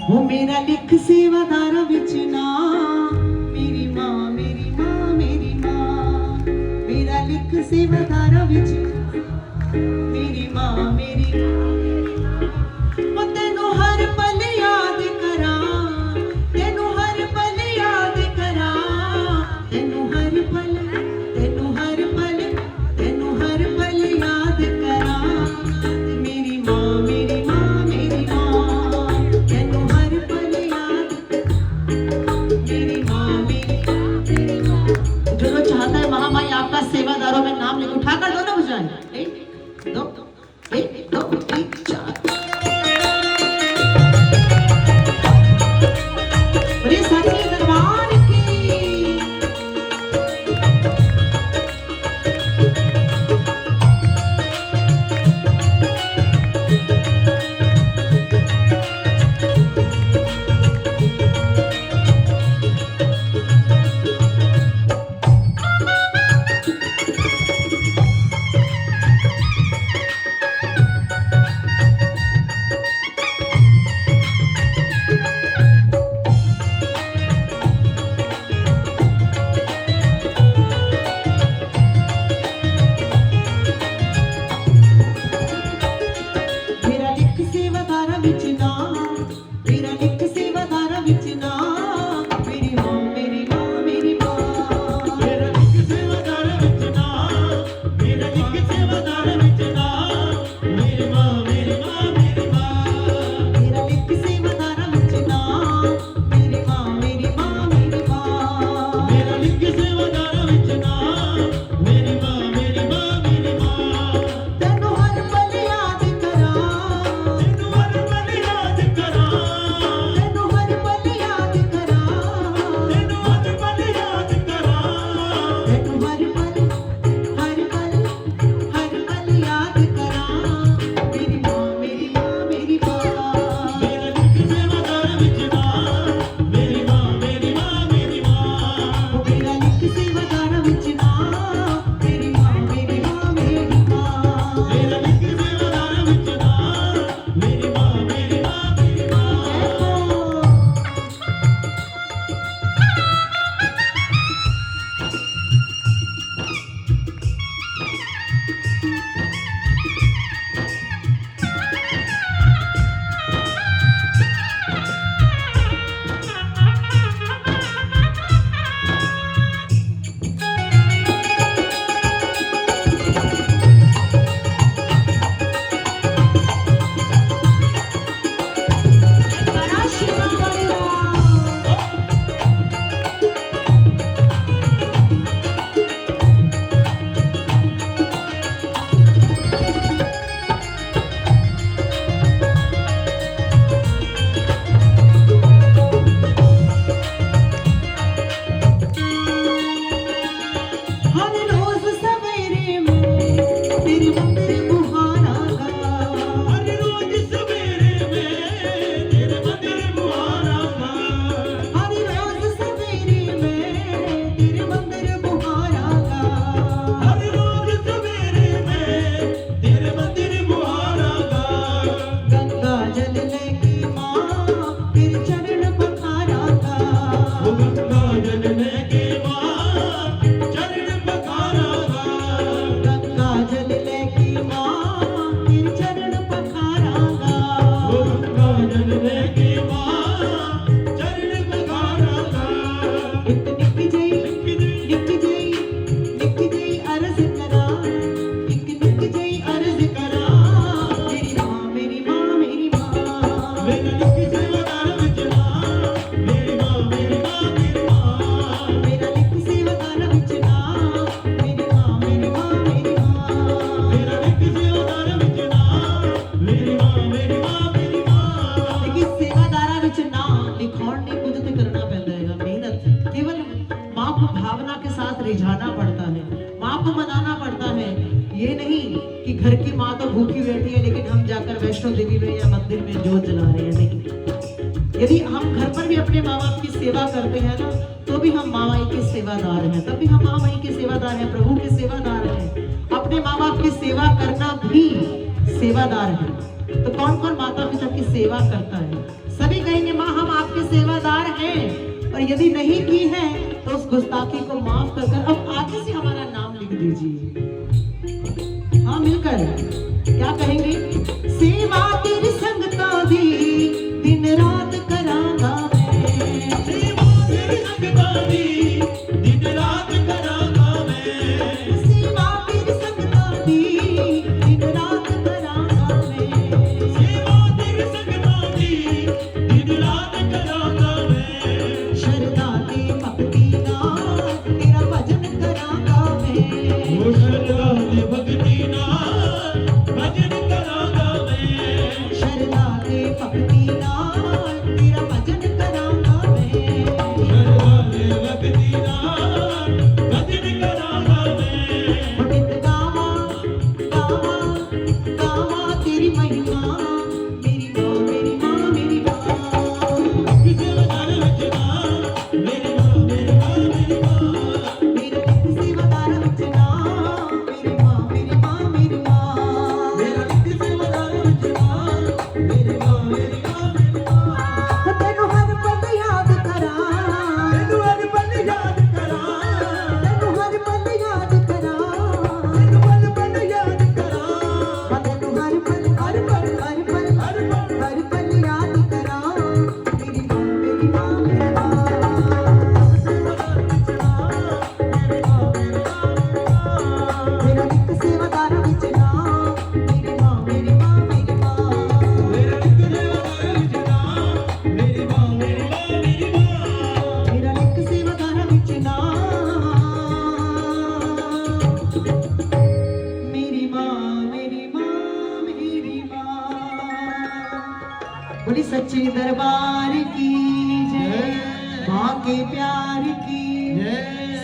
वो मेरा लिख सेवादारा विच ना मेरी माँ मेरी माँ मेरी माँ। मेरा लिख सेवादारा विच मेरी माँ मेरी वो तेनू हर पल याद करा, तेनू हर पल याद करा, तेनू हर पल, तेनू हर पल, तेनू हर पल याद करा। मेरी माँ मेरी माँ मेरी माँ, तेनू हर पल याद, मेरी माँ मेरी माँ। जो जो चाहता है महामाई आपका सेवादारों में नाम लिख उठाकर दोनों बजाएं। एक दो तीन चार। बोलिए सच्चे दरबार की। रिझाना पड़ता है, माँ को मनाना पड़ता है। ये नहीं कि घर की माँ तो भूखी बैठी है लेकिन हम जाकर वैष्णो देवी में या मंदिर में जोत जला रहे हैं, नहीं। यदि हम घर पर भी अपने माँ बाप की सेवा करते हैं ना, तो भी हम माँ माई के सेवादार हैं, तब भी हम माँ माई के सेवादार हैं, प्रभु के सेवादार हैं। अपने माँ बाप की सेवा करना भी सेवादार है। तो कौन कौन माता पिता की सेवा करता है? सभी कहेंगे माँ है, और यदि नहीं की है तो उस गुस्ताखी को माफ कर कर अब आगे से हमारा नाम लिख दीजिए। हाँ, मिलकर क्या कहेंगे? सेवा तेरी संगता दी दिन रात करांगा मैं, सेवा तेरी संगता दी दिन रात करांगा मैं, सेवा तेरी संगता दी दिन रात करांगा मैं, सेवा तेरी संगता दी दिन रात करांगा मैं, शरदा ते भक्ति नाल तेरा भजन करांगा मैं, ओ शरदा ते भगती नाल भजन करांगा मैं, शरदा ते भक्ति नाल तेरा भजन करांगा मैं, शरदा ते भगती नाल भजन करांगा मैं, नित गावा गावा गावा तेरी महिमा, मेरी माँ मेरी माँ मेरी माँ, किसे वदन वचना मेरी माँ मेरी माँ मेरी माँ, मेरा नित सेवादार वचना, मेरी माँ मेरी माँ मेरी माँ, मेरा नित्य सेवादार वचना मेरी माँ मेरी माँ मेरी माँ, तेनु हर पल याद करा, तेनु हर पल याद करा, तेनु हर पल याद करा, तेनु पल पल याद करा, तेनु हर पल हर पल हर पल हर पल हर पल याद करा, मेरी माँ मेरी माँ मेरी माँ, सेवादार वचना मेरी माँ मेरी माँ मेरी माँ, मेरा नित सेवादार वचना, मेरी माँ मेरी माँ मेरी माँ, मेरा नित्य सेवादार वचना मेरी माँ मेरी माँ मेरी माँ, मेरा नित सेवादार वचना, मेरी माँ मेरी माँ मेरी माँ। बोली सच्चे दरबार की जय, माँ के प्यार की जय।